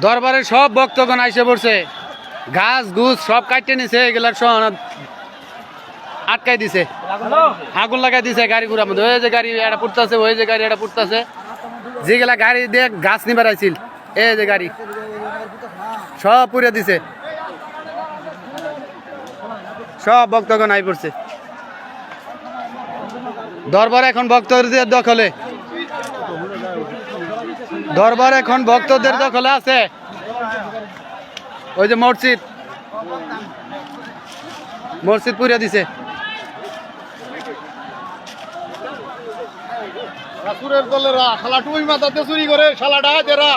দরবারে সব ভক্তগণ আইসে পড়ছে, ঘাস ঘুষ সব কাটতে নিছে, এগুলার সহ আটকাই দিছে, আগুন লাগাই দিছে গাড়ি ঘুরার মধ্যে। ওই যে গাড়ি এটা পুড়তেছে, ওই যে গাড়ি এটা পুড়তেছে, যেগুলা গাড়ি দিয়ে গাছ নিবার আইছিল, এই যে গাড়ি সব পুড়ে দিছে, সব ভক্তগণ আই পড়ছে। দরবার এখন ভক্তদের দখলে, দরবার এখন ভক্তদের দখলে আছে। ওই যে মসজিদ, মসজিদ পুড়ে দিছে। রাসূলের দলেরা শালা টুই মাথাতে চুরি করে, শালাটা দেরা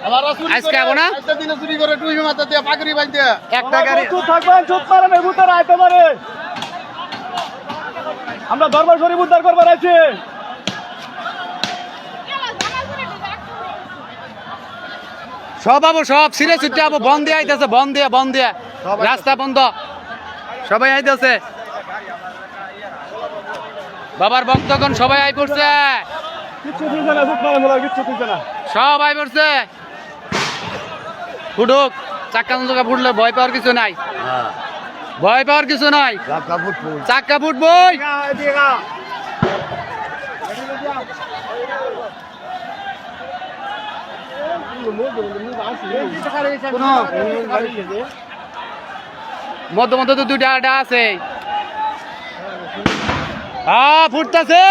আবার রাসূল আজকে আবো না আজকে দিনে চুরি করে টুই মাথাতে পাগড়ি বাঁধতে। একটা গাড়ি চুপ থাকবেন, চুপ মারেন, এই ভূতের আইতে পারে। আমরা দরবার শরীফ উদ্ধার করবার আছি। সব আবো, সব সিরে ছুটে আবো, বন্ধ দিয়ে আইতেছে, বন্ধ দিয়ে, বন্ধ দিয়ে, রাস্তা বন্ধ, সবাই আইতেছে। বাবার ভক্তগণ সবাই আই পড়ছে, কিচ্ছু দিছে না, চুপ মারেন বলা, কিচ্ছু দিছে না। সব আই পড়ছে। ফুটুক, চাক্কা চাক্কা ফুটলে ভয় পাওয়ার কিছু নাই, ভয় পাওয়ার কিছু নাই, চাক্কা ফুটবই। মধ্য মধ্য তো দুইটা আডা আছে, ফুটতেছে।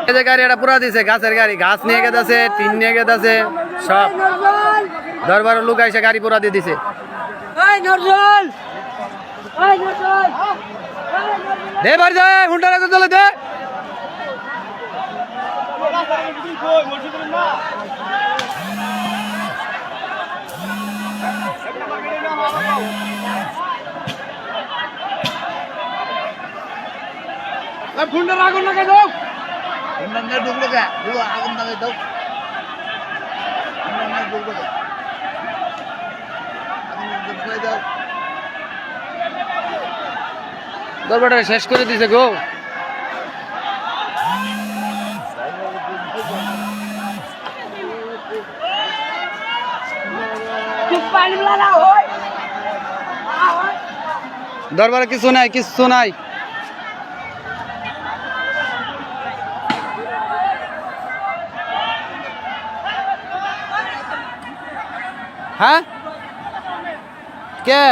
এই যে গাড়ি এটা পুরা দিছে, গাছের গাড়ি, ঘাস নিয়ে গেছে, টিন নিয়ে গেছে, সব দরবারের লোক এসে গাড়ি পুরা দিয়ে দিছে। দে বাড়ি যায়, হুন্ডা রাখতে চলে দে। ফুন্ডার আগুন লাগাই দাও, দরবারটা শেষ করে দিছে গো। দরবারে কিছু নাই, কিছু নাই। হ্যাঁ কে